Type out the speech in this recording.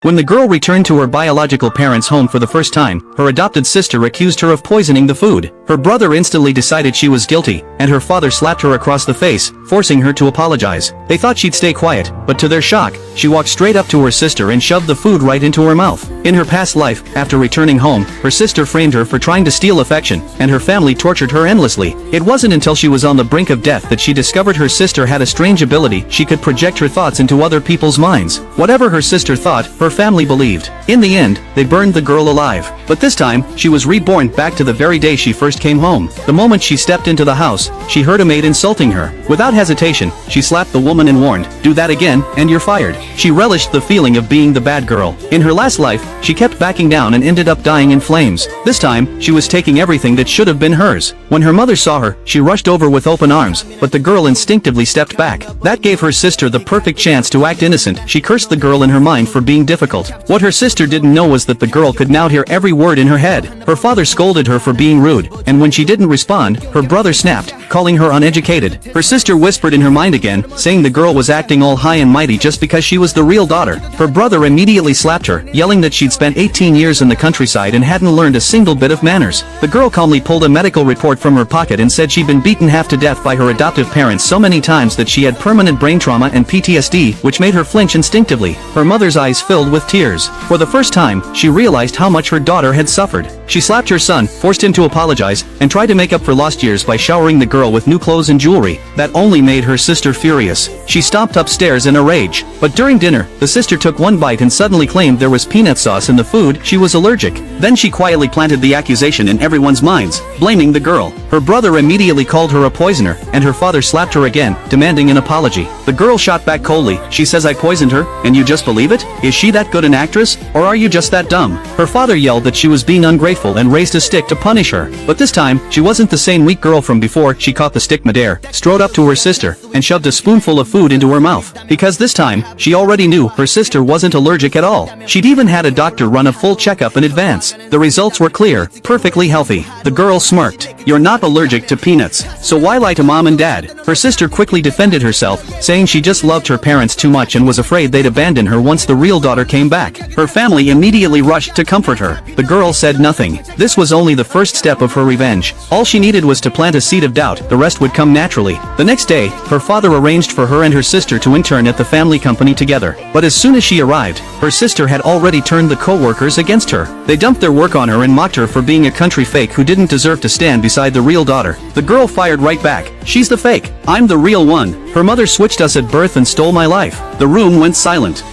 When the girl returned to her biological parents' home for the first time, her adopted sister accused her of poisoning the food. Her brother instantly decided she was guilty, and her father slapped her across the face, forcing her to apologize. They thought she'd stay quiet, but to their shock, she walked straight up to her sister and shoved the food right into her mouth. In her past life, after returning home, her sister framed her for trying to steal affection, and her family tortured her endlessly. It wasn't until she was on the brink of death that she discovered her sister had a strange ability: she could project her thoughts into other people's minds. Whatever her sister thought, her family believed. In the end, they burned the girl alive. But this time, she was reborn back to the very day she first came home. The moment she stepped into the house, she heard a maid insulting her. Without hesitation, she slapped the woman and warned, "Do that again, and you're fired." She relished the feeling of being the bad girl. In her last life, she kept backing down and ended up dying in flames. This time, she was taking everything that should have been hers. When her mother saw her, she rushed over with open arms, but the girl instinctively stepped back. That gave her sister the perfect chance to act innocent. She cursed the girl in her mind for being difficult. What her sister didn't know was that the girl could now hear every word in her head. Her father scolded her for being rude, and when she didn't respond, her brother snapped, calling her uneducated. Her sister whispered in her mind again, saying the girl was acting all high and mighty just because she was the real daughter. Her brother immediately slapped her, yelling that she'd spent 18 years in the countryside and hadn't learned a single bit of manners. The girl calmly pulled a medical report from her pocket and said she'd been beaten half to death by her adoptive parents so many times that she had permanent brain trauma and PTSD, which made her flinch instinctively. Her mother's eyes filled with tears. For the first time, she realized how much her daughter had suffered. She slapped her son, forced him to apologize, and tried to make up for lost years by showering the girl with new clothes and jewelry. That only made her sister furious. She stomped upstairs in a rage. But during dinner, the sister took one bite and suddenly claimed there was peanut sauce in the food. She was allergic. Then she quietly planted the accusation in everyone's minds, blaming the girl. Her brother immediately called her a poisoner, and her father slapped her again, demanding an apology. The girl shot back coldly, "She says I poisoned her, and you just believe it? Is she that good an actress, or are you just that dumb?" Her father yelled that she was being ungrateful and raised a stick to punish her. But this time, she wasn't the same weak girl from before. She caught the stick midair, strode up to her sister, and shoved a spoonful of food into her mouth. Because this time, she already knew her sister wasn't allergic at all. She'd even had a doctor run a full checkup in advance. The results were clear, perfectly healthy. The girl smirked. "You're not allergic to peanuts, so why lie to mom and dad?" Her sister quickly defended herself, saying she just loved her parents too much and was afraid they'd abandon her once the real daughter came back. Her family immediately rushed to comfort her. The girl said nothing. This was only the first step of her revenge. All she needed was to plant a seed of doubt. The rest would come naturally. The next day, her father arranged for her and her sister to intern at the family company together. But as soon as she arrived, her sister had already turned the co-workers against her. They dumped their work on her and mocked her for being a country fake who didn't deserve to stand beside the real daughter. The girl fired right back. "She's the fake. I'm the real one. Her mother switched us at birth and stole my life." The room went silent.